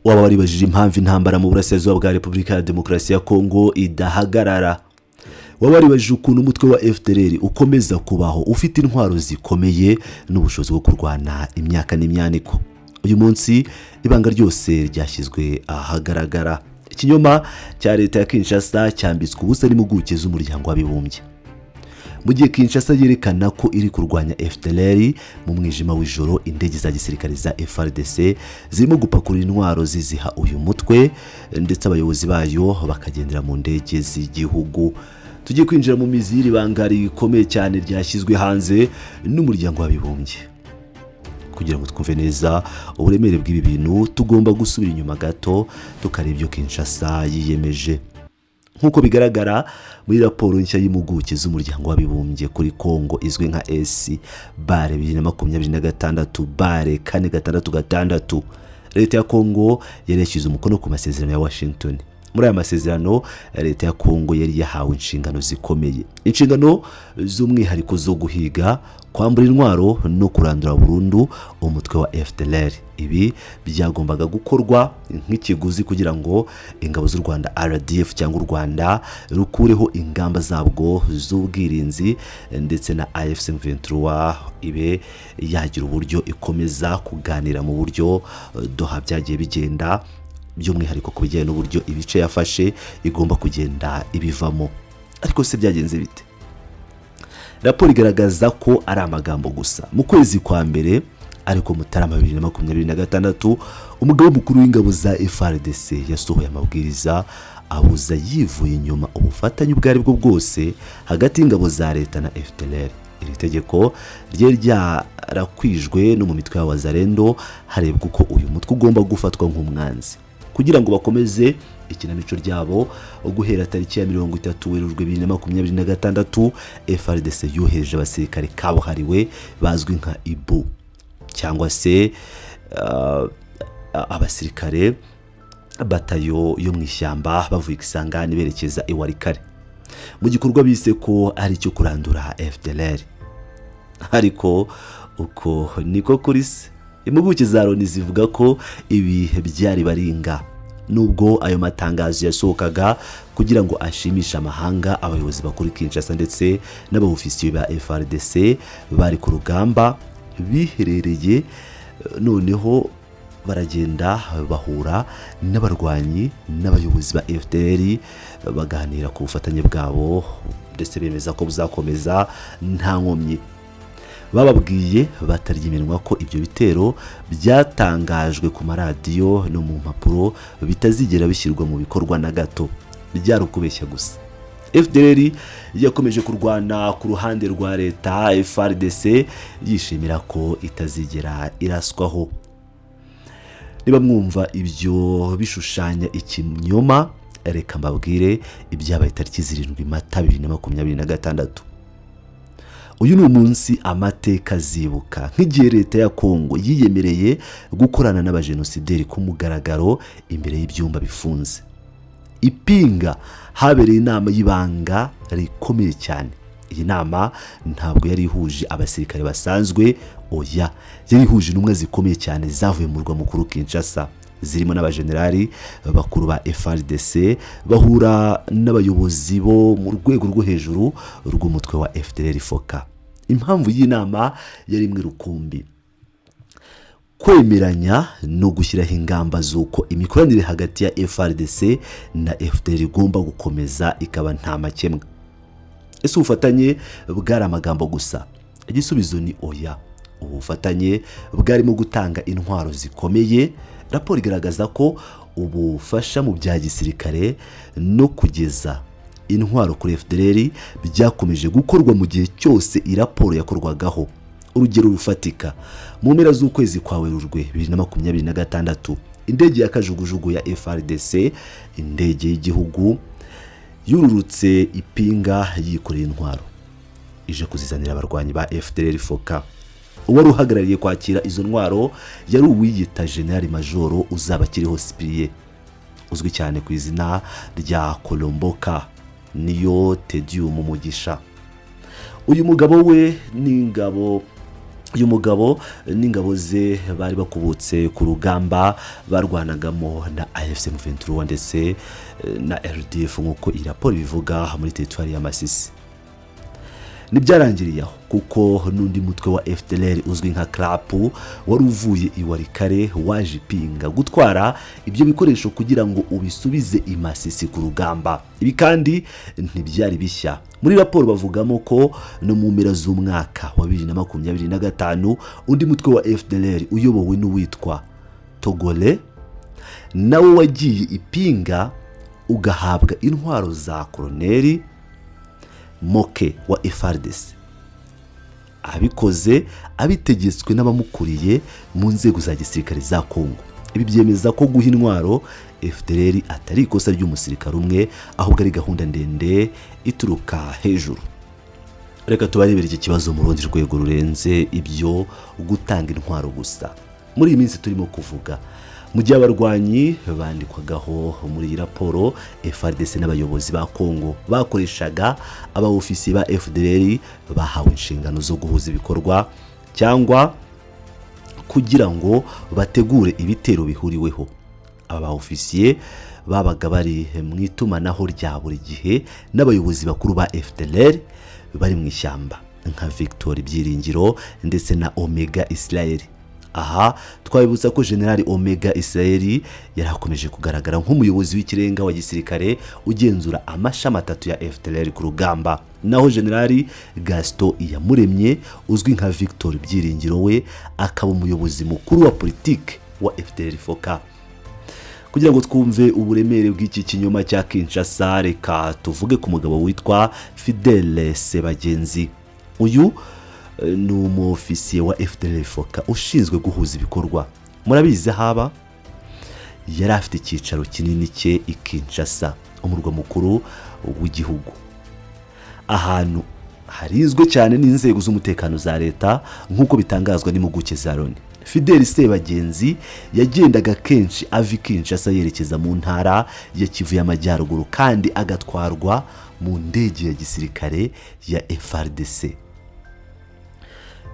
waba waribajije impamvu intambara mu burasirazuba bwa Repubulika ya Demokarasi ya Kongo idahagarara? Waba waribajije ukuntu umutwe wa FDLR ukomeza kubaho ufite intwaro zikomeye n'ubushobozi bwo kurwana imyaka n'imyaniko? Uyu munsi ibanga ryose ryashyizwe ahagaragara. Ikinyoma cya leta ya Kinshasa cyambitswe ubusa n'impuguke z'umuryango w'abibumbye. Mu gihe Kinshasa yerekana ko iri kurwanya FDLR mu mwijima w'ijoro, indege za gisirikare za FARDC zirimo gupakurura intwaro ziziha uyu mutwe, ndetse abayobozi bayo bakagendera mu ndege z'igihugu. Tugiye kwinjira mu miziri bangari rikomeye cyane ryashyizwe hanze n'umuryango w'abibumbye. Kugira ngo twumve neza uburemere bw'ibi bintu, tugomba gusubira inyuma gato tukareba ibyo Kinshasa yiyemeje. Nk'uko bigaragara muri raporo nshya y'impuguke z'umuryango w'abibumbye kuri Kongo izwi nka S/2026/466, leta ya Kongo yari yashyize umukono ku masezerano ya Washington. Muri aya masezerano leta ya Kongo yari yahawe inshingano zikomeye, inshingano z'umwihariko zo guhiga, kwambura intwaro no kurandura burundu umutwe wa FDLR. Ibi byagombaga gukorwa nk'ikiguzi kugira ngo ingabo z'u Rwanda RDF cyangwa u Rwanda rukureho ingamba zabwo z'ubwirinzi, ndetse na AFC M23 ibe yagira uburyo ikomeza kuganira mu buryo Doha byagiye bigenda, by'umwihariko ku bijyanye n'uburyo ibice yafashe igomba kugenda ibivamo. Ariko se byagenze bite? Raporo igaragaza ko ari amagambo gusa. Mu kwezi kwa mbere ariko Mutarama 2026, umugaba mukuru w'ingabo za FARDC yasohoye amabwiriza abuza yivuye inyuma ubufatanye ubwo ari bwo bwose hagati y'ingabo za leta na FDLR. Iri tegeko ryari ryarakwijwe no mu mitwe ya Wazalendo harebwa uko uyu mutwe ugomba gufatwa nk'umwanzi, kugira ngo bakomeze ikinamico ryabo. Guhera tariki ya 30 Werurwe 2026, FARDC yohereje abasirikare kabuhariwe bazwi nka IBU, cyangwa se abasirikare batayo yo mu ishyamba bavuye Kisangani berekeza i Warikare, mu gikorwa bise ko ari cyo kurandura FDLR. Ariko uko niko kuri se. Impuguke za LONI zivuga ko ibi byari baringa. Nubwo ayo matangazo yasohokaga kugira ngo ashimishe amahanga, abayobozi bakuru Kinshasa ndetse n'abofisiye ba FARDC bari ku rugamba biherereye, noneho baragenda bahura n'abarwanyi n'abayobozi ba FDLR baganira ku bufatanye bwabo, ndetse bemeza ko buzakomeza nta nkomyi. Bababwiye batarya iminwa ko ibyo bitero byatangajwe ku maradiyo no mu mpapuro bitazigera bishyirwa mu bikorwa na gato, byari ukubeshya gusa. FDLR yakomeje kurwana ku ruhande rwa leta, FARDC yishimira ko itazigera iraswaho. Niba mwumva ibyo bishushanya ikinyoma, reka mbabwire ibyabaye tariki 7 Mata 2026. Uyu ni umunsi amateka zibuka, nk'igihe leta ya Kongo yiyemereye gukorana n'abajenosideri ku mugaragaro imbere y'ibyumba bifunze. Ipinga habereye inama y'ibanga rikomeye cyane. Iyi nama ntabwo yari ihuje abasirikare basanzwe, oya, yari ihuje intumwa zikomeye cyane zavuye mu murwa mukuru Kinshasa, zirimo n'abajenerali bakuru ba FARDC bahura n'abayobozi bo mu rwego rwo hejuru rw'umutwe wa FDLR foka. Impamvu y'inama yari imwe rukumbi: kwemeranya no gushyiraho ingamba z'uko imikoranire hagati ya FARDC na FDLR igomba gukomeza ikaba nta makemwa. Ese ubufatanye bwari amagambo gusa? Igisubizo ni oya. Ubufatanye bwarimo gutanga intwaro zikomeye. Raporo igaragaza ko ubufasha mu bya gisirikare no kugeza intwaro kuri FDLR byakomeje gukorwa mu gihe cyose iraporo yakorwagaho. Urugero rufatika: mu mpera z'ukwezi kwa Werurwe 2026, indege ya kajugujugu ya FARDC, indege y'igihugu, yururutse ipinga yikoreye intwaro ije kuzizanira abarwanyi ba FDLR foka. Uwari uhagarariye kwakira izo ntwaro yari uwiyita General Majoro uzabakiriho Cyprien, uzwi cyane ku izina rya Kolomboka niyo Tedium Mugisha. Uyu mugabo we n'ingabo uyu mugabo n'ingabo ze bari bakubutse ku rugamba barwanagamo na AFC M23 ndetse na RDF nk'uko iyi raporo bivuga muri teritwari ya Masisi. Nibyarangiriye aho kuko n'undi mutwe wa FDLR uzwi nka CRAP wari uvuye i Warikare waje ipinga gutwara ibyo bikoresho kugira ngo ubisubize i Masisi ku rugamba. Ibi kandi ntibyari bishya. Muri raporo bavugamo ko no mu mpera z'umwaka wa 2025 undi mutwe wa FDLR uyobowe n'uwitwa Togole nawe wagiye ipinga ugahabwa intwaro za koloneli Moke wa FARDC. Abikoze abitegetswe n'abamukuriye mu nzego za gisirikare za Kongo. Ibi byemeza ko guha intwaro FDLR atari ikosa ry'umusirikare umwe ahubwo ari gahunda ndende ituruka hejuru. Reka tubarebere iki kibazo mu rundi rwego rurenze ibyo gutanga intwaro gusa. Muri iyi minsi turimo kuvuga mu gihe abarwanyi bandikwagaho muri iyi raporo, FARDC n'abayobozi ba Kongo bakoreshaga abaofisiye ba FDLR bahawe inshingano zo guhuza ibikorwa cyangwa kugira ngo bategure ibitero bihuriweho. Aba baofisiye babaga bari mu itumanaho rya buri gihe n'abayobozi bakuru ba FDLR bari mu ishyamba nka Victor Byiringiro ndetse na Omega Israel. Aha twabibutsa ko General Omega Israel yarakomeje kugaragara nk'umuyobozi w'ikirenga wa gisirikare ugenzura amashami atatu ya FDLR ku rugamba, naho General Gaston Iyamuremye uzwi nka Victor Byiringiro we akaba umuyobozi mukuru wa politike wa FDLR Foka. Kugira ngo twumve uburemere bw'iki kinyoma cya Kinshasa, reka tuvuge ku mugabo witwa Fidele Sebagenzi. Uyu ni umufisiye wa FDLR Foka ushinzwe guhuza ibikorwa. Murabizi haba yari afite icyicaro kinini cye i Kinshasa, umurwa mukuru w'igihugu, ahantu harizwe cyane n'inzego z'umutekano za leta nk'uko bitangazwa n'impuguke za LONI. Fidele Sebagenzi yagendaga kenshi ava i Kinshasa yerekeza mu ntara ya Kivu y'Amajyaruguru kandi agatwarwa mu ndege ya gisirikare ya FARDC.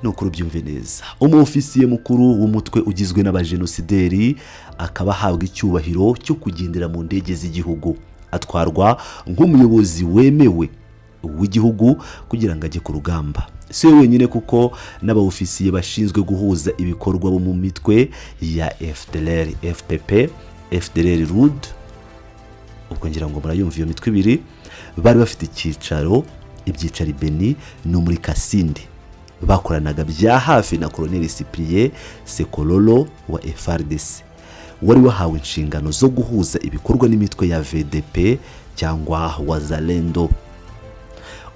Nukuru byumve neza, umufisiye mukuru w'umutwe ugizwe n'abajenosideri akaba ahabwa icyubahiro cyo kugendera mu ndege z'igihugu, atwarwa nk'umuyobozi wemewe w'igihugu kugira ngo ajye ku rugamba. Si wenyine kuko n'abaofisiye bashinzwe guhuza ibikorwa bo mu mitwe ya FDLR FPP, FDLR RUD, ubwo ngira ngo murayumva iyo mitwe ibiri, bari bafite ibyicaro Beni no muri Kasindi. Bakoranaga bya hafi na Colonel Cyprien Sekololo wa FARDC wari wahawe inshingano zo guhuza ibikorwa n'imitwe ya VDP cyangwa Wazalendo.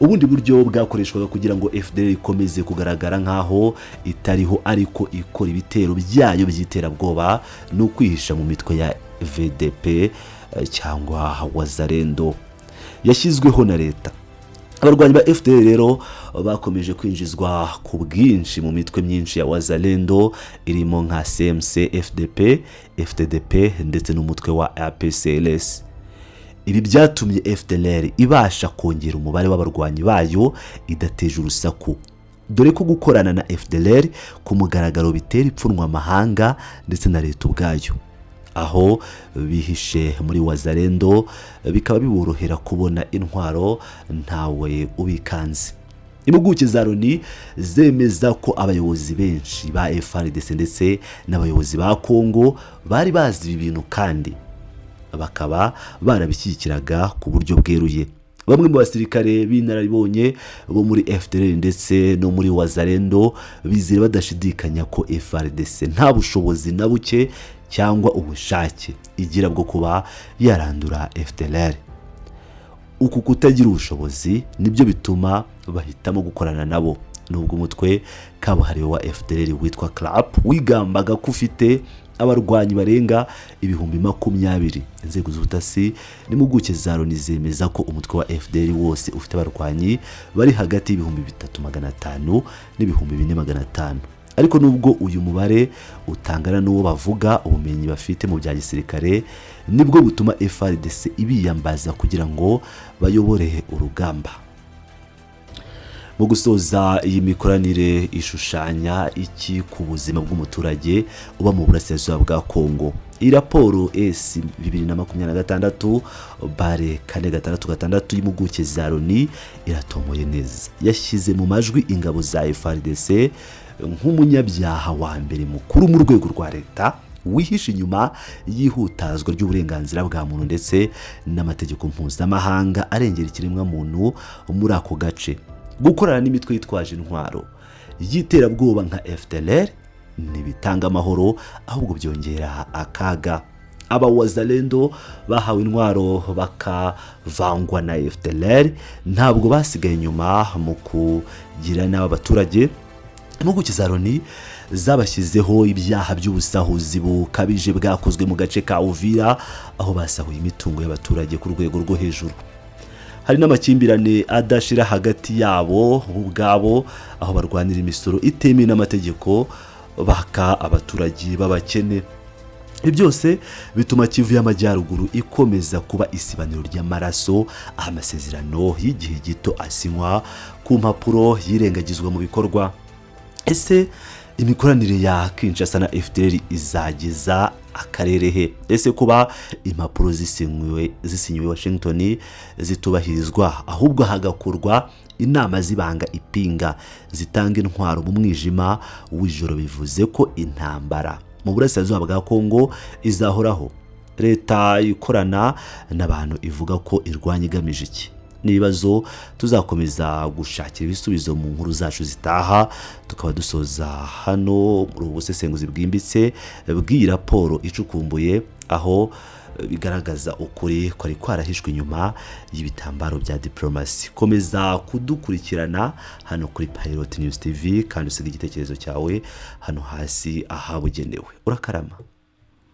Ubundi buryo bwakoreshwaga kugira ngo FDLR ikomeze kugaragara nkaho itariho ariko ikora ibitero byayo by'iterabwoba no kwihisha mu mitwe ya VDP cyangwa Wazalendo yashyizweho na leta. Abarwanyi ba FDLR rero bakomeje kwinjizwa ku bwinshi mu mitwe myinshi ya Wazalendo irimo nka CMC, FDP, FDDP ndetse n'umutwe wa APCLS. Ibi byatumye FDLR ibasha kongera umubare w'abarwanyi bayo idateje urusaku, dore ko gukorana na FDLR ku mugaragaro bitera ipfunwa amahanga ndetse na leta ubwayo. Aho bihishe muri Wazalendo bikaba biborohera kubona intwaro ntawe ubikanze. Impuguke za LONI zemeza ko abayobozi benshi ba FARDC ndetse n'abayobozi ba Kongo bari bazi ibi bintu kandi bakaba barabishyikiraga ku buryo bweruye. Bamwe mu basirikare b'inararibonye bo muri FDLR ndetse no muri Wazalendo bizera badashidikanya ko FARDC nta bushobozi na buke cyangwa ubushake igira bwo kuba yarandura FDLR. Uku kutagira ubushobozi nibyo bituma bahitamo gukorana nabo, nubwo umutwe kabuhariwe wa FDLR witwa CRAP wigambaga ko ufite abarwanyi barenga 20,000. Inzego z'ubutasi n'impuguke za LONI zemeza ko umutwe wa FDLR wose ufite abarwanyi bari hagati y'3,500 n'4,500. Ariko nubwo uyu mubare utangana n'uwo bavuga ubumenyi bafite mu bya gisirikare, nibwo butuma FARDC ibiyambaza kugira ngo bayobore urugamba. mu gusoza iyi mikoranire ishushanya iki ku buzima bw'umuturage uba mu burasirazuba bwa Kongo. Iyi raporo S 2026 bare 466 y'impuguke za LONI iratomoye neza, yashyize mu majwi ingabo za FARDC nk'umunyabyaha wa mbere mukuru mu rwego rwa leta wihishe inyuma y'ihutazwa ry'uburenganzira bwa muntu ndetse n'amategeko mpuzamahanga arengera ikiremwa muntu muri ako gace. Gukorana n'imitwe yitwaje intwaro y'iterabwoba nka FDLR ntibitanga amahoro, ahubwo byongera akaga. Aba wazalendo bahawe intwaro bakavangwa na FDLR ntabwo basigaye inyuma mu kugira n'abaturage. Impuguke za LONI zabashyizeho ibyaha by'ubusahuzi bukabije bwakozwe mu gace ka Uvira, aho basahuye imitungo y'abaturage ku rwego rwo hejuru. Hari n'amakimbirane adashira hagati yabo ubwabo, aho barwanira imisoro itemewe n'amategeko baka abaturage b'abakene. Ibi byose bituma Kivu y'Amajyaruguru ikomeza kuba isibaniro ry'amaraso, amasezerano y'igihe gito asinywa ku mpapuro yirengagizwa mu bikorwa. Ese imikoranire ya Kinshasa na FDLR izageza akarere he? Ese kuba impapuro zisinywe Washington zitubahirizwa ahubwo hagakorwa inama z'ibanga ipinga zitanga intwaro mu mwijima w'ijoro, bivuze ko intambara mu burasirazuba bwa Kongo izahoraho? Leta ikorana n'abantu ivuga ko irwanya igamije iki? Nibazo tuzakomeza gushakira ibisubizo mu nkuru zacu zitaha. Tukaba dusoza hano mu busesenguzi bwimbitse bw'iyi raporo icukumbuye, aho bigaragaza ukuri kwari kwarahishwe inyuma y'ibitambaro bya diplomasi. Komeza kudukurikirana hano kuri Pilot News TV kandi usiga igitekerezo cyawe hano hasi ahabugenewe. Urakarama.